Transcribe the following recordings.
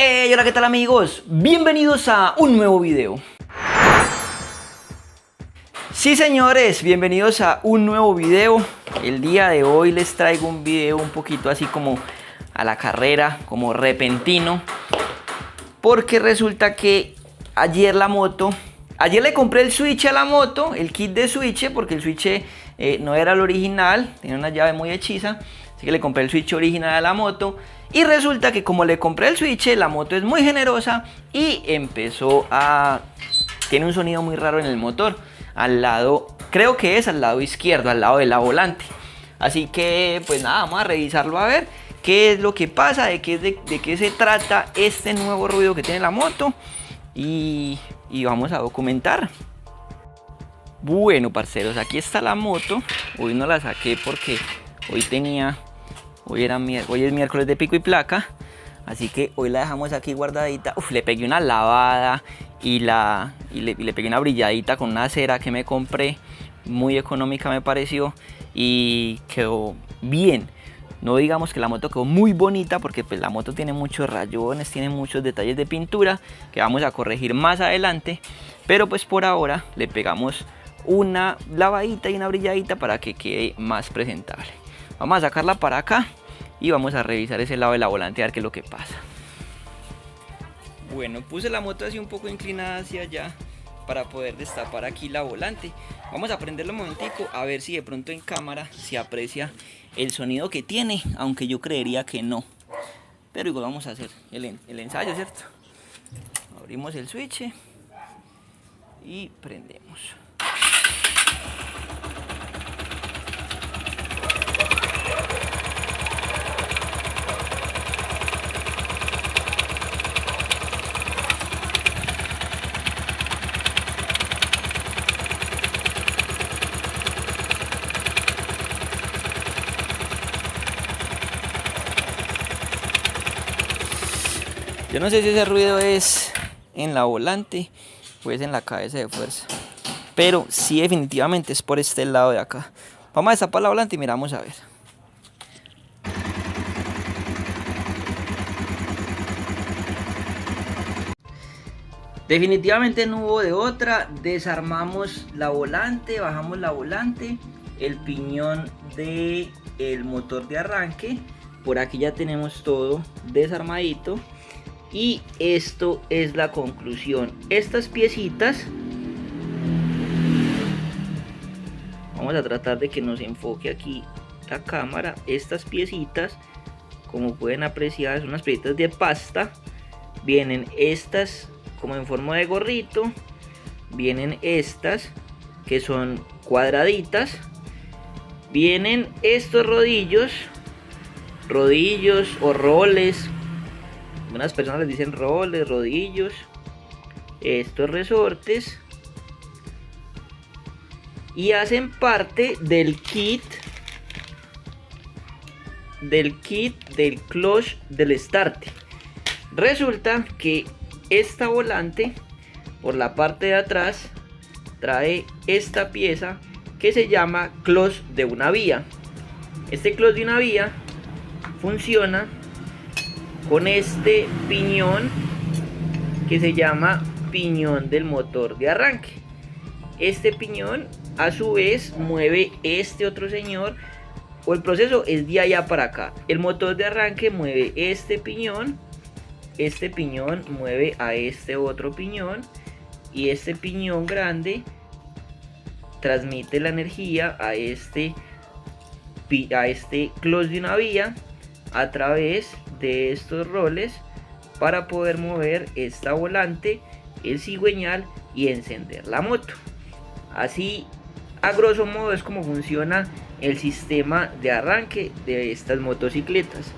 Hey, hola, ¿qué tal amigos? Bienvenidos a un nuevo video. Sí señores, bienvenidos a un nuevo video. El día de hoy les traigo un video un poquito así como a la carrera, como repentino. Porque resulta que ayer le compré el switch a la moto, el kit de switch, porque el switch no era el original, tenía una llave muy hechiza. Así que le compré el switch original a la moto. Y resulta que como le compré el switch, la moto es muy generosa y tiene un sonido muy raro en el motor. Al lado, creo que es al lado izquierdo, al lado de la volante. Así que pues nada, vamos a revisarlo a ver qué es lo que pasa, de qué se trata este nuevo ruido que tiene la moto. Y vamos a documentar. Bueno parceros, aquí está la moto. Hoy no la saqué porque hoy es miércoles de pico y placa, así que hoy la dejamos aquí guardadita. Le pegué una lavada y le pegué una brilladita con una cera que me compré, muy económica me pareció, y quedó bien. No digamos que la moto quedó muy bonita porque pues la moto tiene muchos rayones, tiene muchos detalles de pintura que vamos a corregir más adelante, pero pues por ahora le pegamos una lavadita y una brilladita para que quede más presentable. Vamos a sacarla para acá y vamos a revisar ese lado de la volante a ver qué es lo que pasa. Bueno, puse la moto así un poco inclinada hacia allá para poder destapar aquí la volante. Vamos a prenderlo un momentico a ver si de pronto en cámara se aprecia el sonido que tiene, aunque yo creería que no. Pero igual vamos a hacer el ensayo, ¿cierto? Abrimos el switch y prendemos. Yo no sé si ese ruido es en la volante o es en la cabeza de fuerza, pero sí definitivamente es por este lado de acá. Vamos a destapar la volante y miramos a ver. Definitivamente no hubo de otra. Desarmamos la volante, bajamos la volante, el piñón del motor de arranque. Por aquí ya tenemos todo desarmadito. Y esto es la conclusión. Estas piecitas, vamos a tratar de que nos enfoque aquí la cámara. Estas piecitas, como pueden apreciar, son unas piecitas de pasta. Vienen estas como en forma de gorrito. Vienen estas que son cuadraditas. Vienen estos rodillos o roles. Algunas personas les dicen roles, rodillos. Estos resortes. Y hacen parte del kit del clutch del starter. Resulta que esta volante, por la parte de atrás, trae esta pieza que se llama clutch de una vía. Este clutch de una vía funciona con este piñón que se llama piñón del motor de arranque. Este piñón a su vez mueve este otro señor, o el proceso es de allá para acá. El motor de arranque mueve este piñón mueve a este otro piñón, y este piñón grande transmite la energía a este clutch de una vía a través de estos roles para poder mover esta volante, el cigüeñal y encender la moto. Así, a grosso modo, es como funciona el sistema de arranque de estas motocicletas.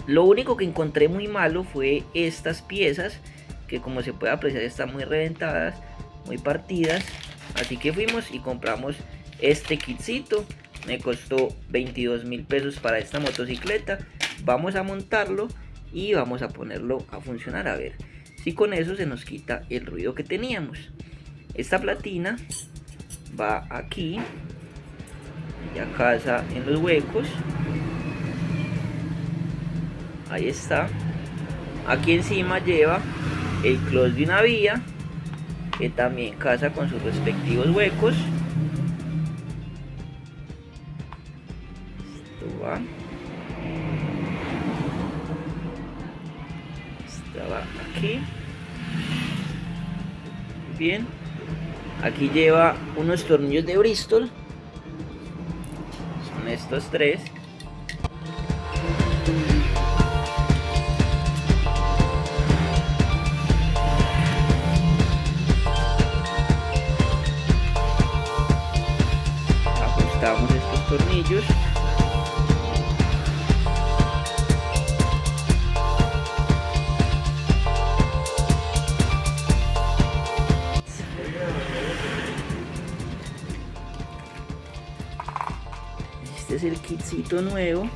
Lo único que encontré muy malo fue estas piezas, que como se puede apreciar están muy reventadas, muy partidas. Así que fuimos y compramos este kitcito. Me costó 22.000 pesos para esta motocicleta. Vamos a montarlo y vamos a ponerlo a funcionar, a ver si con eso se nos quita el ruido que teníamos. Esta platina va aquí, ya casa en los huecos. Ahí está. Aquí encima lleva el close de una vía, que también casa con sus respectivos huecos. Esto va. Esta va aquí. Bien. Aquí lleva unos tornillos de Bristol. Son estos tres. Ajustamos estos tornillos. Este es el kitcito nuevo.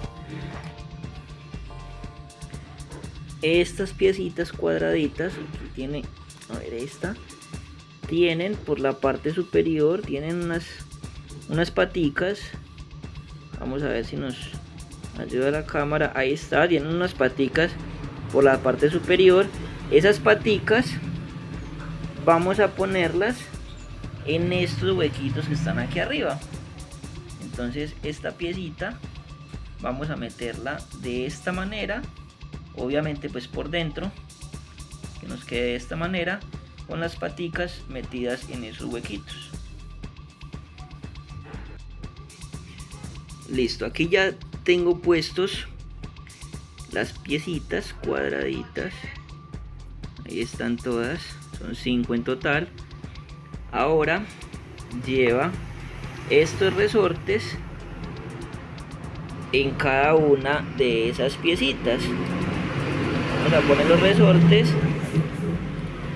Estas piecitas cuadraditas, aquí tiene, a ver, esta, tienen por la parte superior, tienen unas paticas. Vamos a ver si nos ayuda la cámara. Ahí está, tienen unas paticas por la parte superior. Esas paticas vamos a ponerlas en estos huequitos que están aquí arriba. Entonces esta piecita vamos a meterla de esta manera, obviamente pues por dentro, que nos quede de esta manera, con las paticas metidas en esos huequitos. Listo, aquí ya tengo puestos las piecitas cuadraditas. Ahí están todas, son 5 en total. Ahora lleva estos resortes en cada una de esas piecitas. Vamos a poner los resortes,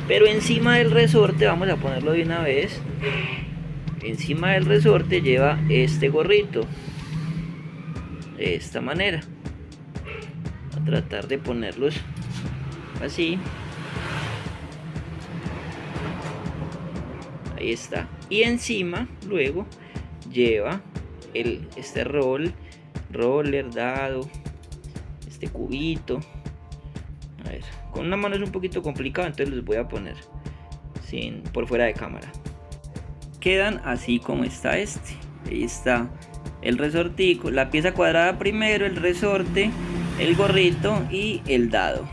pero encima del resorte, vamos a ponerlo de una vez, encima del resorte lleva este gorrito, de esta manera. Voy a tratar de ponerlos así. Ahí está. Y encima luego lleva este roller, dado, este cubito. A ver, con una mano es un poquito complicado, entonces los voy a poner por fuera de cámara. Quedan así como está este. Ahí está el resortico, la pieza cuadrada primero, el resorte, el gorrito y el dado.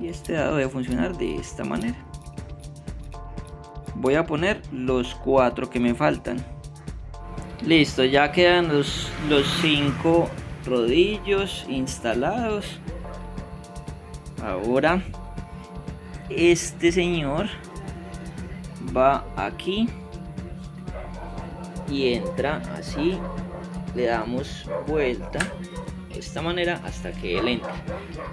Y este dado debe funcionar de esta manera. Voy a poner los 4 que me faltan. Listo, ya quedan los 5 rodillos instalados. Ahora este señor va aquí y entra así. Le damos vuelta de esta manera hasta que él entre.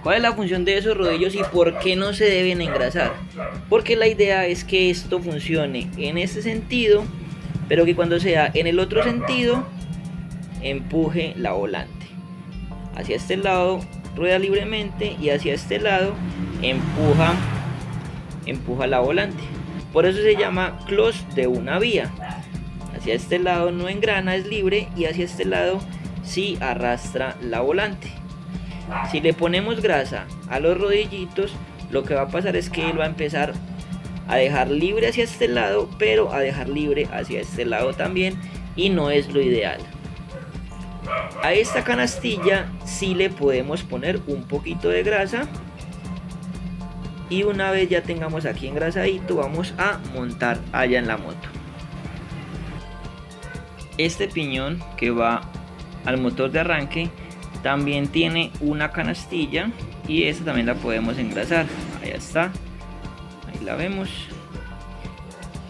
¿Cuál es la función de esos rodillos y por qué no se deben engrasar? Porque la idea es que esto funcione en este sentido, pero que cuando sea en el otro sentido empuje la volante. Hacia este lado rueda libremente y hacia este lado empuja la volante. Por eso se llama close de una vía. Hacia este lado no engrana, es libre, y hacia este lado sí arrastra la volante. Si le ponemos grasa a los rodillitos, lo que va a pasar es que él va a empezar a dejar libre hacia este lado, pero a dejar libre hacia este lado también, y no es lo ideal. A esta canastilla sí le podemos poner un poquito de grasa, y una vez ya tengamos aquí engrasadito, vamos a montar allá en la moto. Este piñón que va al motor de arranque también tiene una canastilla, y esta también la podemos engrasar. Ahí está, ahí la vemos,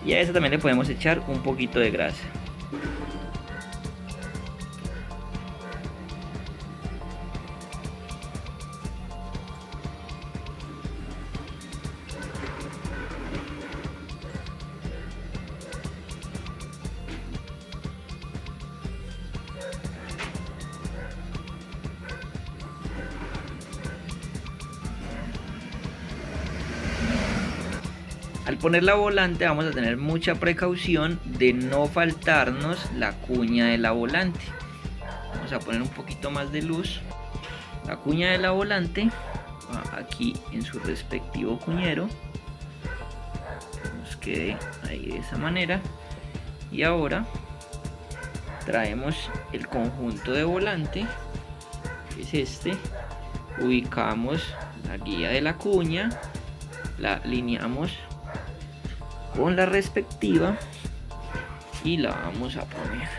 y a esta también le podemos echar un poquito de grasa. Al poner la volante vamos a tener mucha precaución de no faltarnos la cuña de la volante. Vamos a poner un poquito más de luz. La cuña de la volante va aquí en su respectivo cuñero. Que nos quede ahí de esa manera. Y ahora traemos el conjunto de volante, que es este. Ubicamos la guía de la cuña, la alineamos con la respectiva y la vamos a poner.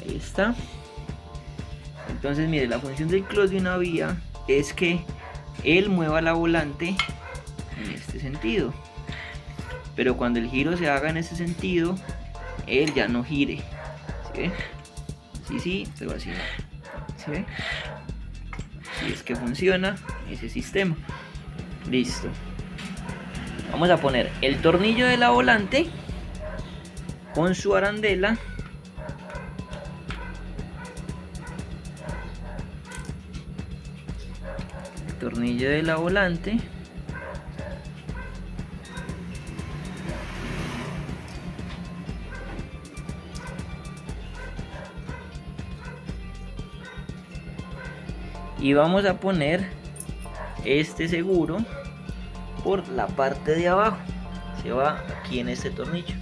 Ahí está. Entonces mire, la función del close de una vía es que él mueva la volante en este sentido, pero cuando el giro se haga en ese sentido, él ya no gire. ¿Sí ve? Sí, pero así no. ¿Sí ve? Así es que funciona ese sistema. Listo. Vamos a poner el tornillo de la volante con su arandela. El tornillo de la volante. Y vamos a poner este seguro por la parte de abajo. Se va aquí en este tornillo.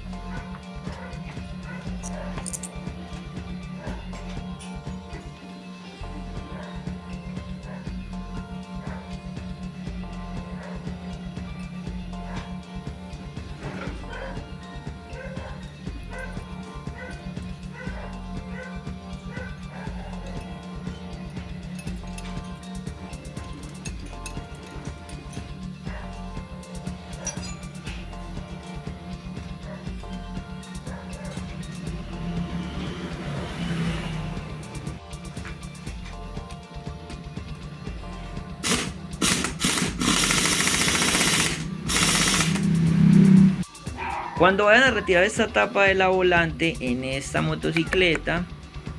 Cuando vayan a retirar esta tapa de la volante en esta motocicleta,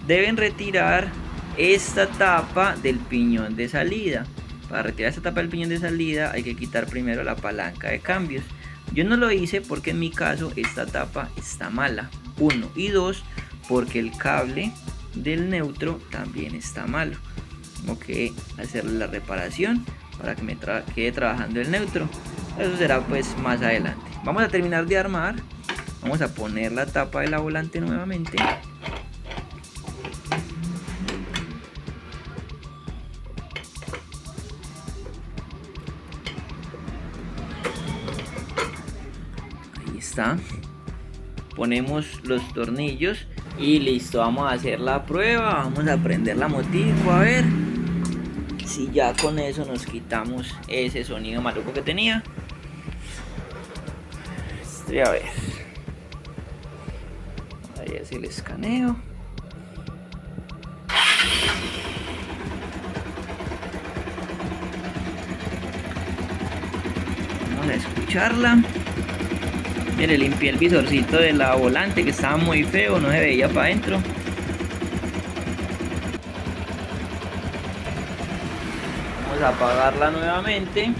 deben retirar esta tapa del piñón de salida. Para retirar esta tapa del piñón de salida hay que quitar primero la palanca de cambios. Yo no lo hice porque en mi caso esta tapa está mala. 1 y 2 porque el cable del neutro también está malo. Tengo que hacerle la reparación para que me quede trabajando el neutro. Eso será pues más adelante. Vamos a terminar de armar. Vamos a poner la tapa de la volante nuevamente. Ahí está. Ponemos los tornillos y listo. Vamos a hacer la prueba. Vamos a prender la motico a ver si ya con eso nos quitamos ese sonido maluco que tenía. A ver, ahí es el escaneo. Vamos a escucharla. Mire, limpié el visorcito de la volante que estaba muy feo, no se veía para adentro. Vamos a apagarla nuevamente.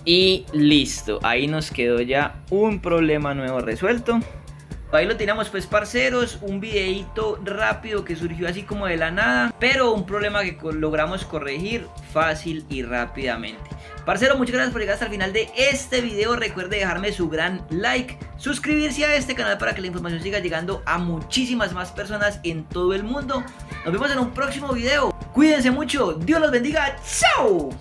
Y listo, ahí nos quedó ya un problema nuevo resuelto. Ahí lo teníamos pues, parceros, un videito rápido que surgió así como de la nada, pero un problema que logramos corregir fácil y rápidamente. Parcero, muchas gracias por llegar hasta el final de este video. Recuerde dejarme su gran like, suscribirse a este canal para que la información siga llegando a muchísimas más personas en todo el mundo. Nos vemos en un próximo video. Cuídense mucho, Dios los bendiga, ¡chao!